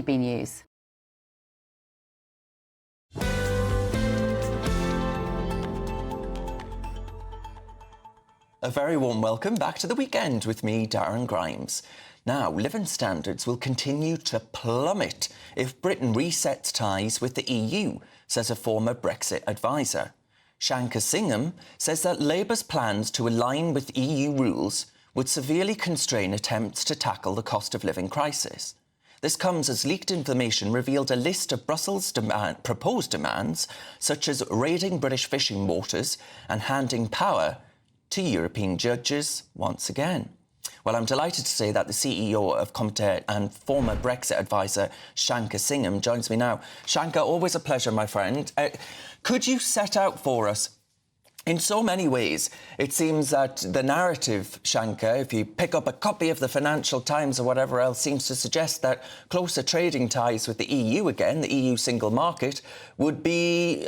B News. A very warm welcome back to the weekend with me, Darren Grimes. Now, living standards will continue to plummet if Britain resets ties with the EU, says a former Brexit advisor. Shanker Singham says that Labour's plans to align with EU rules would severely constrain attempts to tackle the cost of living crisis. This comes as leaked information revealed a list of Brussels' proposed demands, such as raiding British fishing waters and handing power to European judges once again. Well, I'm delighted to say that the CEO of Commentators and former Brexit advisor Shanker Singham joins me now. Shanker, always a pleasure, my friend. Could you set out for us, in so many ways, it seems that the narrative, Shanker, if you pick up a copy of the Financial Times or whatever else, seems to suggest that closer trading ties with the EU again, the EU single market, would be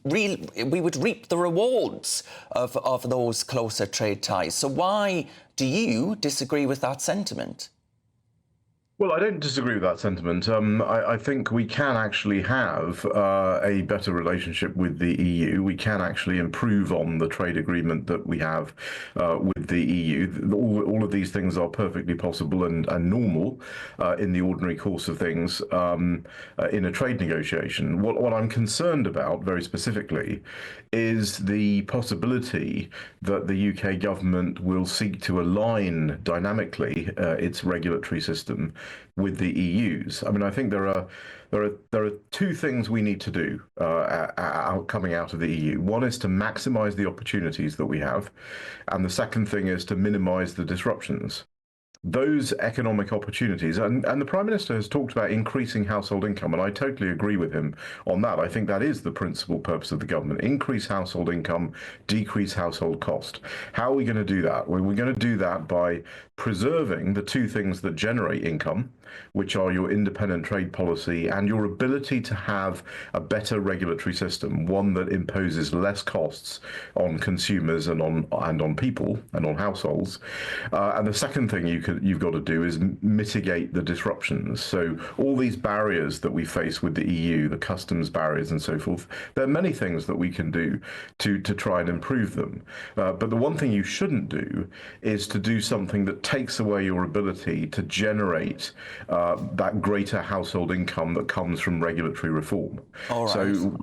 we would reap the rewards of those closer trade ties. So why do you disagree with that sentiment? Well, I don't disagree with that sentiment. I think we can actually have a better relationship with the EU. We can actually improve on the trade agreement that we have with the EU. All of these things are perfectly possible and normal in the ordinary course of things in a trade negotiation. What I'm concerned about, very specifically, is the possibility that the UK government will seek to align dynamically its regulatory system with the EU's. I mean, I think there are two things we need to do coming out of the EU. One is to maximise the opportunities that we have, and the second thing is to minimise the disruptions. Those economic opportunities, and the Prime Minister has talked about increasing household income, and I totally agree with him on that. I think that is the principal purpose of the government: increase household income, decrease household cost. How are we going to do that? Well, we're going to do that by preserving the two things that generate income, which are your independent trade policy and your ability to have a better regulatory system, one that imposes less costs on consumers and on people and on households. And the second thing you've got to do is mitigate the disruptions. So all these barriers that we face with the EU, the customs barriers and so forth, there are many things that we can do to try and improve them. But the one thing you shouldn't do is to do something that takes away your ability to generate that greater household income that comes from regulatory reform. All right. So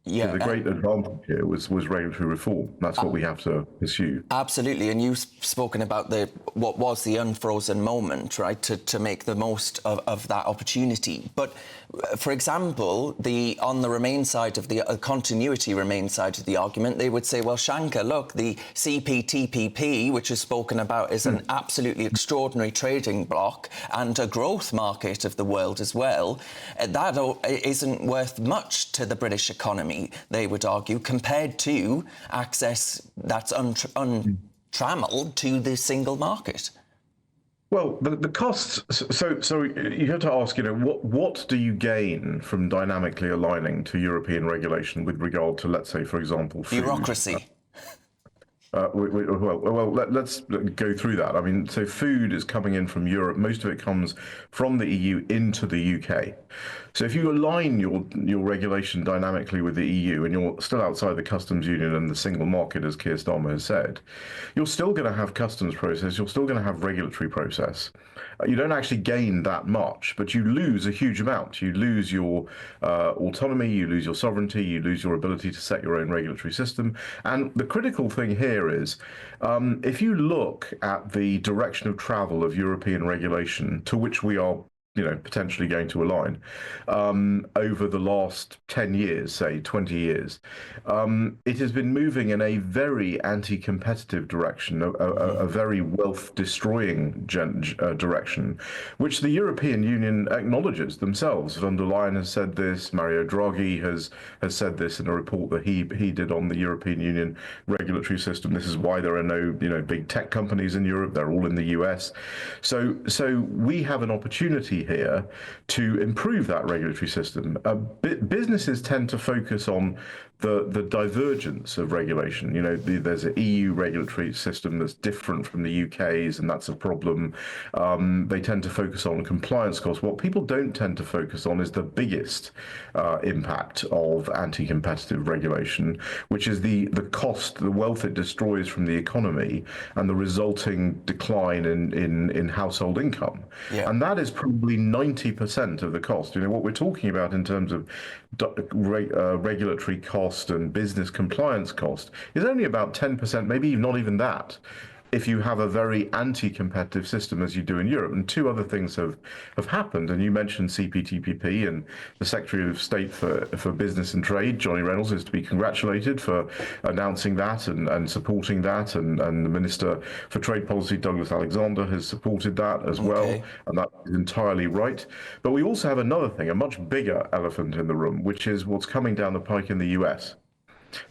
yeah, the great advantage here was regulatory reform. That's what we have to pursue. Absolutely, and you've spoken about what was the unfrozen moment, right, to make the most of that opportunity. But, for example, on the Remain side of the continuity Remain side of the argument, they would say, well, Shanker, look, the CPTPP, which is spoken about as an absolutely extraordinary trading bloc and a growth market of the world as well, that isn't worth much to the British economy, they would argue, compared to access that's untrammeled to the single market. Well, the costs. So you have to ask, what do you gain from dynamically aligning to European regulation with regard to, let's say, for example, food? Bureaucracy. Let's go through that. I mean, so food is coming in from Europe. Most of it comes from the EU into the UK. So if you align your regulation dynamically with the EU and you're still outside the customs union and the single market, as Keir Starmer has said, you're still going to have customs process. You're still going to have regulatory process. You don't actually gain that much, but you lose a huge amount. You lose your autonomy, you lose your sovereignty, you lose your ability to set your own regulatory system. And the critical thing here is, if you look at the direction of travel of European regulation, to which we are potentially going to align over the last 10 years, say 20 years, it has been moving in a very anti-competitive direction, a very wealth-destroying direction, which the European Union acknowledges themselves. Von der Leyen has said this. Mario Draghi has said this in a report that he did on the European Union regulatory system. This is why there are no big tech companies in Europe. They're all in the US. So we have an opportunity here to improve that regulatory system. Businesses tend to focus on the divergence of regulation. You know, there's an EU regulatory system that's different from the UK's, and that's a problem. They tend to focus on compliance costs. What people don't tend to focus on is the biggest impact of anti-competitive regulation, which is the cost, the wealth it destroys from the economy, and the resulting decline in household income. Yeah. And that is probably 90% of the cost. You know, what we're talking about in terms of regulatory cost and business compliance cost is only about 10%, maybe not even that, if you have a very anti-competitive system as you do in Europe. And two other things have happened, and you mentioned CPTPP, and the Secretary of State for Business and Trade, Johnny Reynolds, is to be congratulated for announcing that and supporting that, and the Minister for Trade Policy, Douglas Alexander, has supported that as well, and that is entirely right. But we also have another thing, a much bigger elephant in the room, which is what's coming down the pike in the US.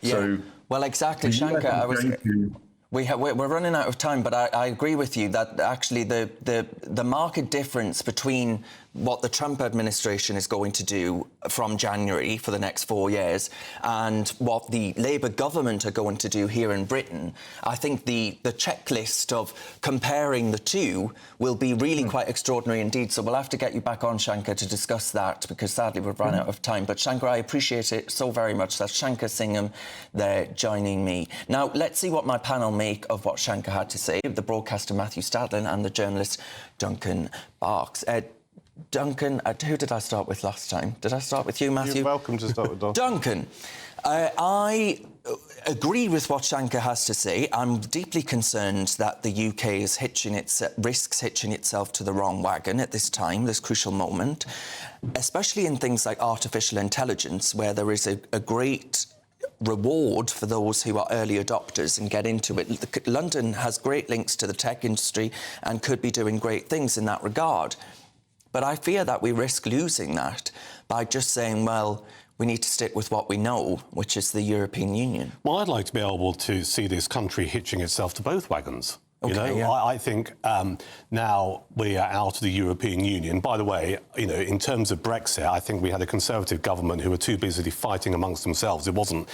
Yeah. So, well, exactly, Shanker, we're running out of time, but I agree with you that actually the market difference between what the Trump administration is going to do from January for the next 4 years and what the Labour government are going to do here in Britain, I think the checklist of comparing the two will be really quite extraordinary indeed. So we'll have to get you back on, Shanker, to discuss that, because sadly we've run out of time. But Shanker, I appreciate it so very much. That's Shanker Singham there joining me. Now, let's see what my panel make of what Shanker had to say, the broadcaster Matthew Stadlin and the journalist Duncan Barks. Duncan, who did I start with last time? Did I start with you, Matthew? You're welcome to start with Duncan. I agree with what Shanker has to say. I'm deeply concerned that the UK is risks hitching itself to the wrong wagon at this time, this crucial moment, especially in things like artificial intelligence, where there is a great reward for those who are early adopters and get into it. London has great links to the tech industry and could be doing great things in that regard. But I fear that we risk losing that by just saying, well, we need to stick with what we know, which is the European Union. Well, I'd like to be able to see this country hitching itself to both wagons. I think now we are out of the European Union. By the way, in terms of Brexit, I think we had a Conservative government who were too busy fighting amongst themselves. It wasn't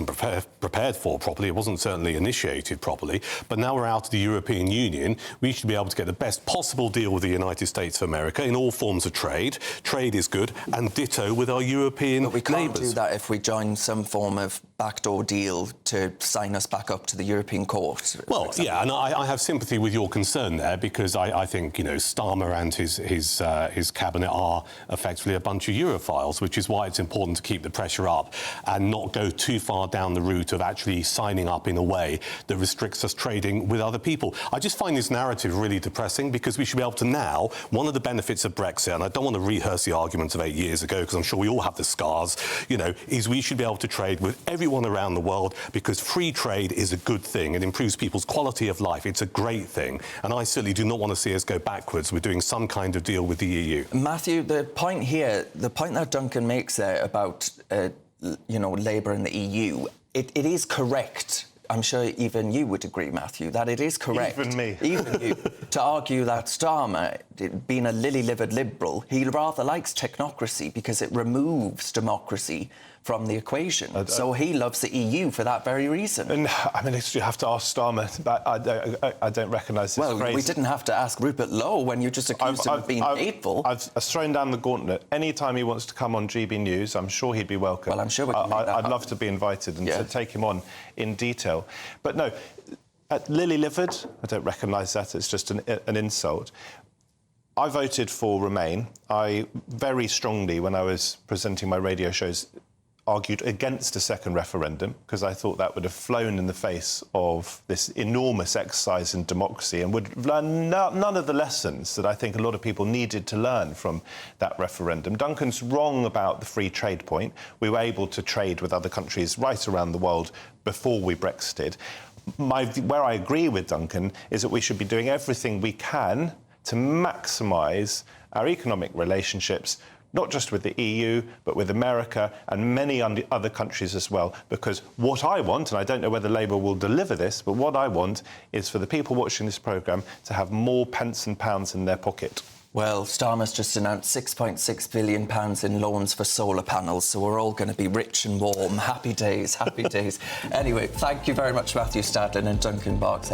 prepared for properly. It wasn't certainly initiated properly. But now we're out of the European Union. We should be able to get the best possible deal with the United States of America in all forms of trade. Trade is good, and ditto with our European neighbours. But we can't do that if we join some form of backdoor deal to sign us back up to the European Court. Well, yeah, and I have sympathy with your concern there, because I think Starmer and his cabinet are effectively a bunch of Europhiles, which is why it's important to keep the pressure up and not go too far down the route of actually signing up in a way that restricts us trading with other people. I just find this narrative really depressing, because we should be able to now, one of the benefits of Brexit, and I don't want to rehearse the arguments of 8 years ago, because I'm sure we all have the scars, is we should be able to trade with everyone around the world, because free trade is a good thing. It improves people's quality of life. It's a great thing. And I certainly do not want to see us go backwards with doing some kind of deal with the EU. Matthew, the point that Duncan makes there about, Labour and the EU, it is correct. I'm sure even you would agree, Matthew, that it is correct. Even me. Even you, to argue that Starmer, being a lily-livered liberal, he rather likes technocracy because it removes democracy from the equation. So he loves the EU for that very reason. And you have to ask Starmer. I don't recognise this phrase. Well, we didn't have to ask Rupert Lowe when you just accused him of being hateful. I've thrown down the gauntlet. Any time he wants to come on GB News, I'm sure he'd be welcome. Well, I'm sure we can make that I'd happen. love to be invited and to take him on in detail. But no, lily-livered, I don't recognise that. It's just an insult. I voted for Remain. I very strongly, when I was presenting my radio shows, argued against a second referendum, because I thought that would have flown in the face of this enormous exercise in democracy and would learn none of the lessons that I think a lot of people needed to learn from that referendum. Duncan's wrong about the free trade point. We were able to trade with other countries right around the world before we Brexited. Where I agree with Duncan is that we should be doing everything we can to maximise our economic relationships, not just with the EU, but with America and many other countries as well. Because what I want, and I don't know whether Labour will deliver this, but what I want is for the people watching this programme to have more pence and pounds in their pocket. Well, Starmer's just announced £6.6 billion in loans for solar panels, so we're all going to be rich and warm. Happy days, happy days. Anyway, thank you very much, Matthew Stadlin and Duncan Barks.